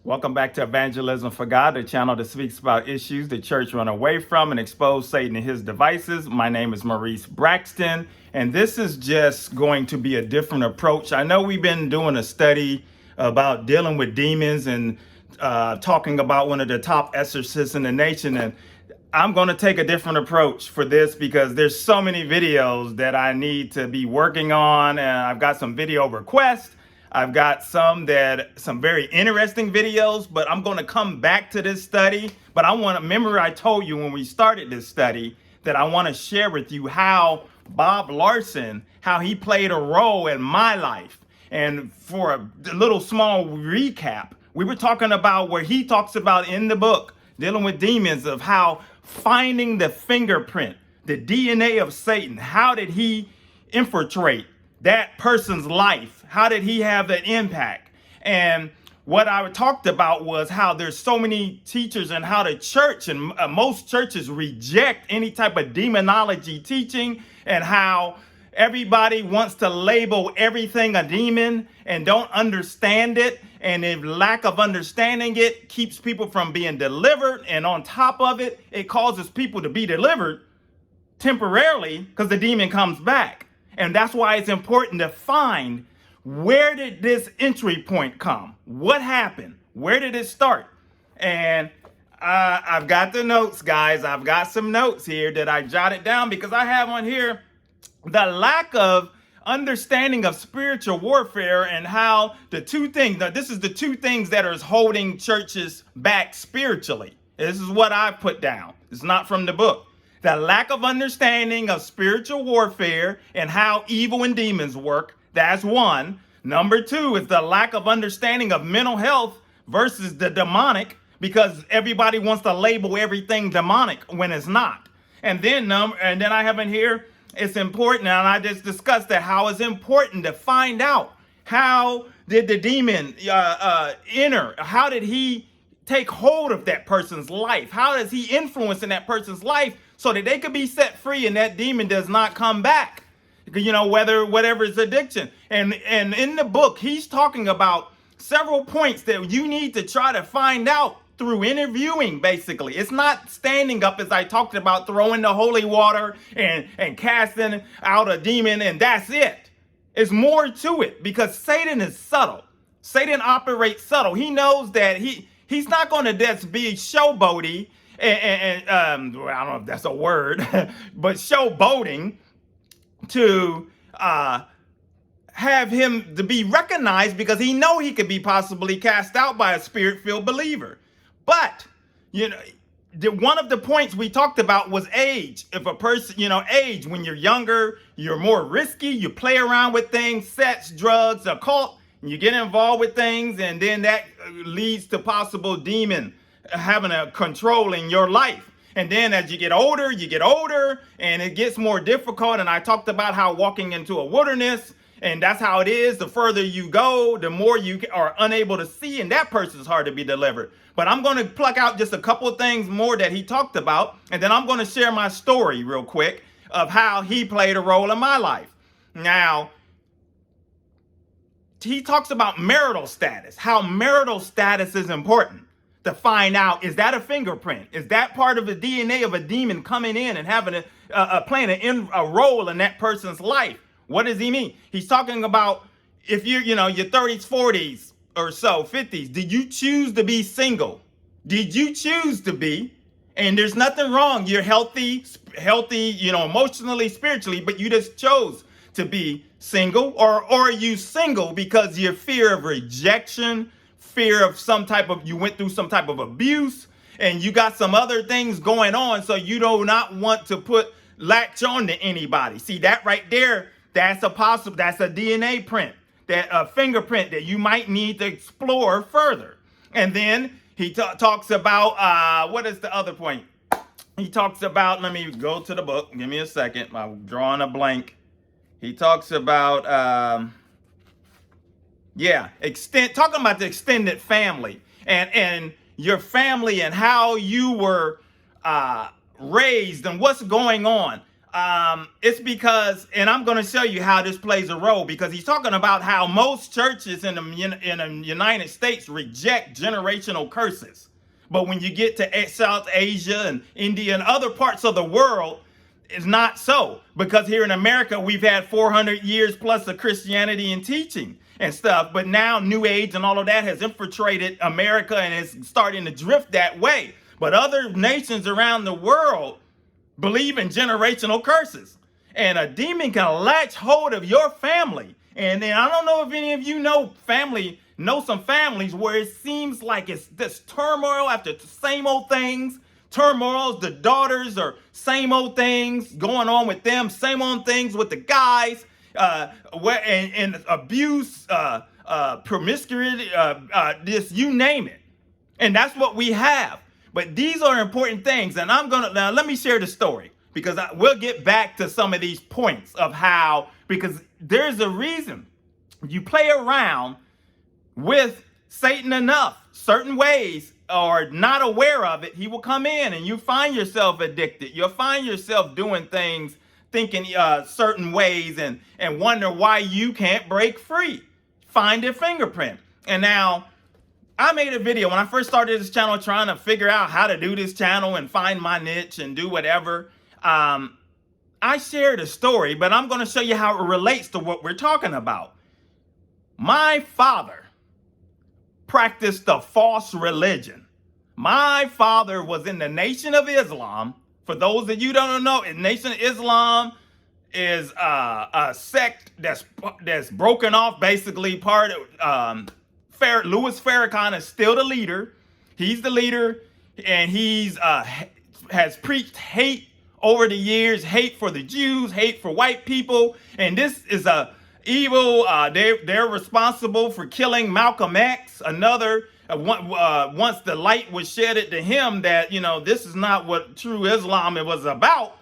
Welcome back to Evangelism for God, the channel that speaks about issues the church run away from and expose Satan and his devices. My name is Maurice Braxton, and this is just going to be a different approach. I know we've been doing a study about dealing with demons and talking about one of the top exorcists in the nation, and I'm going to take a different approach for this because there's so many videos that I need to be working on, and I've got some video requests. I've got some very interesting videos, but I'm going to come back to this study. But remember I told you when we started this study that I want to share with you how Bob Larson, how he played a role in my life. And for a little small recap, we were talking about where he talks about in the book, dealing with demons, of how finding the fingerprint, the DNA of Satan, how did he infiltrate that person's life? How did he have that impact? And what I talked about was how there's so many teachers and how the church and most churches reject any type of demonology teaching, and how everybody wants to label everything a demon and don't understand it. And if lack of understanding it keeps people from being delivered. And on top of it, it causes people to be delivered temporarily because the demon comes back. And that's why it's important to find, where did this entry point come? What happened? Where did it start? And I've got the notes, guys. I've got some notes here that I jotted down because I have on here the lack of understanding of spiritual warfare and how the two things, now this is the two things that are holding churches back spiritually. This is what I put down. It's not from the book. The lack of understanding of spiritual warfare and how evil and demons work. That's one. Number two is the lack of understanding of mental health versus the demonic, because everybody wants to label everything demonic when it's not. And then I have in here, it's important, and I just discussed that, how it's important to find out, how did the demon enter? How did he take hold of that person's life? How does he influence in that person's life so that they could be set free and that demon does not come back? You know, whatever is addiction. And in the book, he's talking about several points that you need to try to find out through interviewing, basically. It's not standing up, as I talked about, throwing the holy water and casting out a demon and that's it. It's more to it, because Satan is subtle. Satan operates subtle. He knows that he's not going to just be showboaty and I don't know if that's a word, but showboating to have him to be recognized, because he know he could be possibly cast out by a spirit-filled believer. But, you know, one of the points we talked about was age. If a person, age, when you're younger, you're more risky. You play around with things, sex, drugs, occult, and you get involved with things, and then that leads to possible demon having a control in your life. And then as you get older, and it gets more difficult. And I talked about how walking into a wilderness, and that's how it is. The further you go, the more you are unable to see, and that person's hard to be delivered. But I'm going to pluck out just a couple of things more that he talked about, and then I'm going to share my story real quick of how he played a role in my life. Now, he talks about marital status, how marital status is important to find out, is that a fingerprint? Is that part of the DNA of a demon coming in and having playing a role in that person's life? What does he mean? He's talking about if you're, your 30s, 40s or so, 50s, did you choose to be single? Did you choose to be? And there's nothing wrong. You're healthy, emotionally, spiritually, but you just chose to be single. Or are you single because your fear of rejection, fear of you went through some type of abuse, and you got some other things going on, so you do not want to latch on to anybody. See, that right there, that's a DNA print, that a fingerprint that you might need to explore further. And then he talks about, what is the other point? He talks about, let me go to the book. Give me a second. I'm drawing a blank. He talks about, talking about the extended family and your family and how you were raised and what's going on. It's because, and I'm going to show you how this plays a role, because he's talking about how most churches in the United States reject generational curses. But when you get to South Asia and India and other parts of the world, it's not so. Because here in America, we've had 400 years plus of Christianity and teaching and stuff. But now New Age and all of that has infiltrated America and is starting to drift that way. But other nations around the world believe in generational curses, and a demon can latch hold of your family. And then I don't know if any of you know some families where it seems like it's this turmoil after the same old things. Turmoils, the daughters are same old things going on with them, same old things with the guys, and abuse, promiscuity, this, you name it. And that's what we have. But these are important things, and now let me share the story, because we'll get back to some of these points of how, because there's a reason you play around with Satan enough, certain ways, or not aware of it, he will come in and you find yourself addicted. You'll find yourself doing things, thinking certain ways, and wonder why you can't break free. Find your fingerprint. And now, I made a video when I first started this channel trying to figure out how to do this channel and find my niche and do whatever. I shared a story, but I'm going to show you how it relates to what we're talking about. My father practiced a false religion. My father was in the Nation of Islam. For those of you who don't know, Nation of Islam is a sect that's broken off, basically part of Louis Farrakhan is still the leader. He's the leader, and he's has preached hate over the years, hate for the Jews, hate for white people, and this is a evil. They're responsible for killing Malcolm X. Another once the light was shedded to him that this is not what true Islam it was about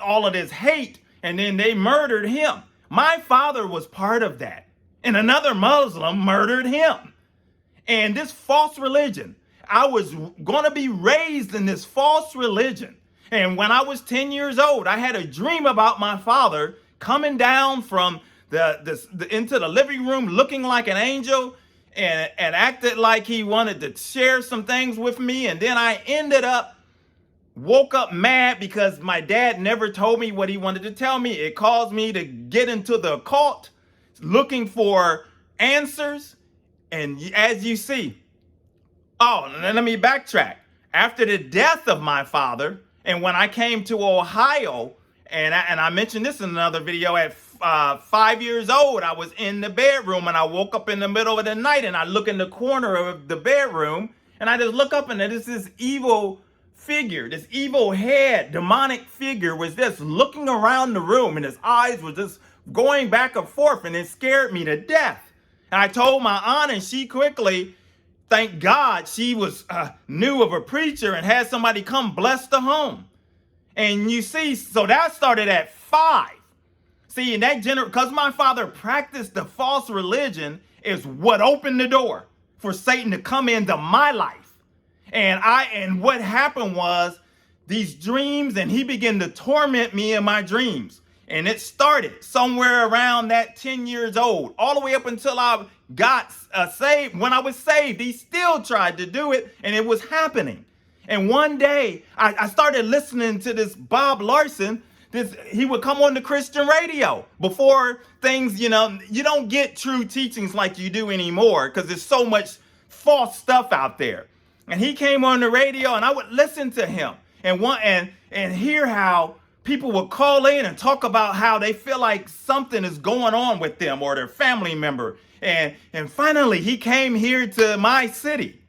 all of this hate, and then they murdered him. My father was part of that. And another Muslim murdered him. And this false religion, I was going to be raised in this false religion. And when I was 10 years old, I had a dream about my father coming down from into the living room looking like an angel and acted like he wanted to share some things with me. And then I woke up mad because my dad never told me what he wanted to tell me. It caused me to get into the occult, looking for answers. And as you see, let me backtrack. After the death of my father, and when I came to Ohio, and I mentioned this in another video, at 5 years old, I was in the bedroom and I woke up in the middle of the night and I look in the corner of the bedroom and I just look up and there's this evil figure, this evil head, demonic figure was just looking around the room, and his eyes were just going back and forth, and it scared me to death. And I told my aunt, and she quickly, thank God, she was knew of a preacher and had somebody come bless the home. And you see, so that started at 5. See, in that because my father practiced the false religion is what opened the door for Satan to come into my life. And what happened was these dreams, and he began to torment me in my dreams. And it started somewhere around that 10 years old, all the way up until I got saved. When I was saved, he still tried to do it, and it was happening. And one day, I started listening to this Bob Larson. He would come on the Christian radio before things, you don't get true teachings like you do anymore because there's so much false stuff out there. And he came on the radio, and I would listen to him and hear how people would call in and talk about how they feel like something is going on with them or their family member. And finally, he came here to my city.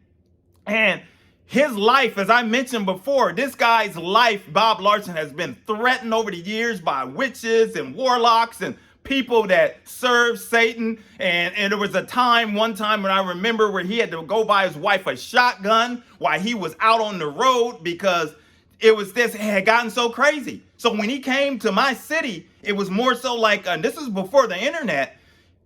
And his life, as I mentioned before, this guy's life, Bob Larson, has been threatened over the years by witches and warlocks and people that serve Satan. And there was one time when I remember where he had to go buy his wife a shotgun while he was out on the road because it had gotten so crazy. So when he came to my city, it was more so like, this is before the internet.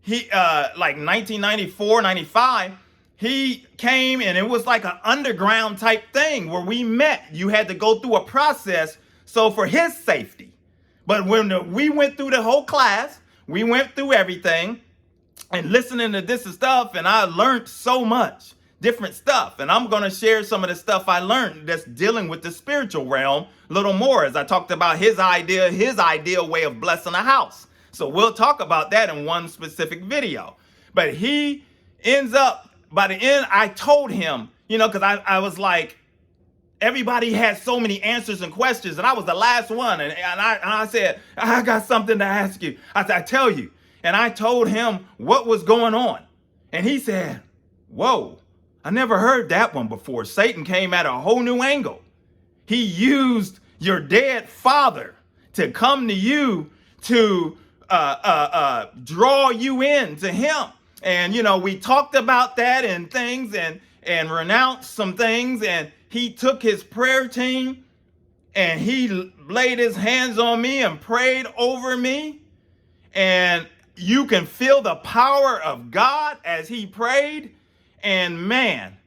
He, like 1994, 95, he came and it was like an underground type thing where we met. You had to go through a process. So for his safety, But when we went through the whole class, we went through everything and listening to this stuff, and I learned so much different stuff. And I'm going to share some of the stuff I learned that's dealing with the spiritual realm a little more, as I talked about his ideal way of blessing a house. So we'll talk about that in one specific video. But he ends up, by the end, I told him, because I was like, everybody had so many answers and questions, and I was the last one. And I said, I got something to ask you. I said, I tell you. And I told him what was going on. And he said, whoa, I never heard that one before. Satan came at a whole new angle. He used your dead father to come to you to draw you in to him. And, we talked about that and things and renounced some things. And he took his prayer team and he laid his hands on me and prayed over me. And you can feel the power of God as he prayed. And man,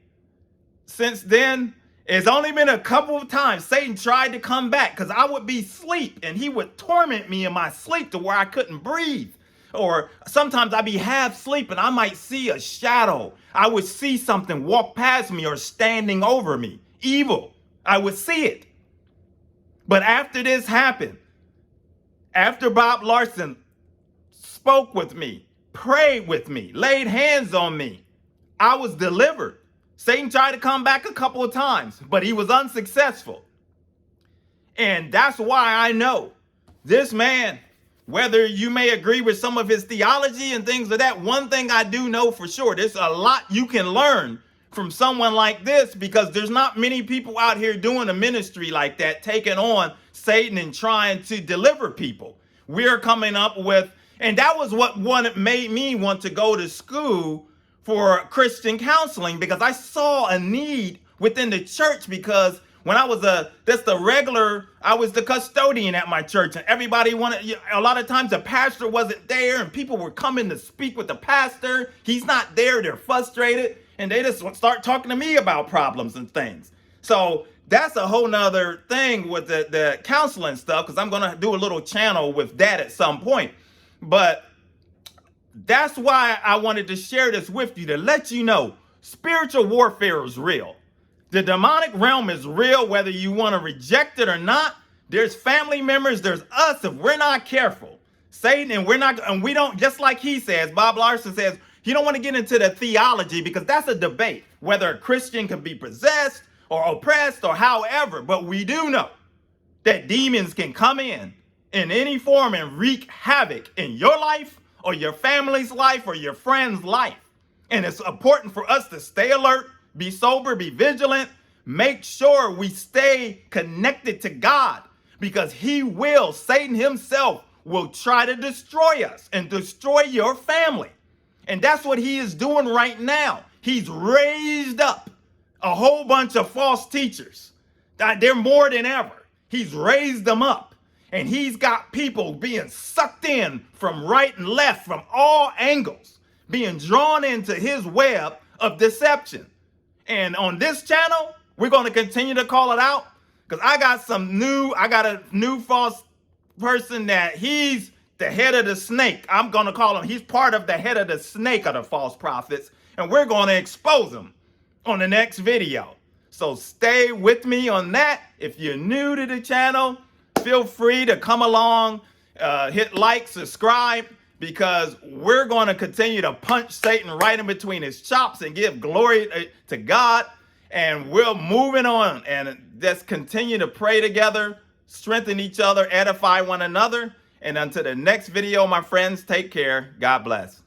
since then, it's only been a couple of times Satan tried to come back, because I would be asleep and he would torment me in my sleep to where I couldn't breathe. Or sometimes I'd be half asleep and I might see a shadow. I would see something walk past me or standing over me. Evil. I would see it. But after this happened, after Bob Larson spoke with me, prayed with me, laid hands on me, I was delivered. Satan tried to come back a couple of times, but he was unsuccessful. And that's why I know this man, whether you may agree with some of his theology and things like that, one thing I do know for sure, there's a lot you can learn from someone like this, because there's not many people out here doing a ministry like that, taking on Satan and trying to deliver people. We're coming up with, and that was what made me want to go to school for Christian counseling, because I saw a need within the church. Because when I was I was the custodian at my church, and everybody wanted, a lot of times the pastor wasn't there and people were coming to speak with the pastor. He's not there. They're frustrated and they just start talking to me about problems and things. So that's a whole nother thing with the counseling stuff, because I'm going to do a little channel with that at some point. But that's why I wanted to share this with you, to let you know spiritual warfare is real. The demonic realm is real, whether you want to reject it or not. There's family members, there's us, if we're not careful. Satan, and we don't, just like he says, Bob Larson says, you don't want to get into the theology, because that's a debate, whether a Christian can be possessed or oppressed or however. But we do know that demons can come in any form and wreak havoc in your life or your family's life or your friend's life. And it's important for us to stay alert, be sober, be vigilant, make sure we stay connected to God, because Satan himself will try to destroy us and destroy your family. And that's what he is doing right now. He's raised up a whole bunch of false teachers. They're more than ever. He's raised them up. And he's got people being sucked in from right and left, from all angles, being drawn into his web of deception. And on this channel, we're going to continue to call it out, because I got a new false person that he's the head of the snake. I'm going to call him, he's part of the head of the snake of the false prophets. And we're going to expose him on the next video. So stay with me on that. If you're new to the channel, feel free to come along, hit like, subscribe, because we're going to continue to punch Satan right in between his chops and give glory to God. And we're moving on, and just continue to pray together, strengthen each other, edify one another. And until the next video, my friends, take care. God bless.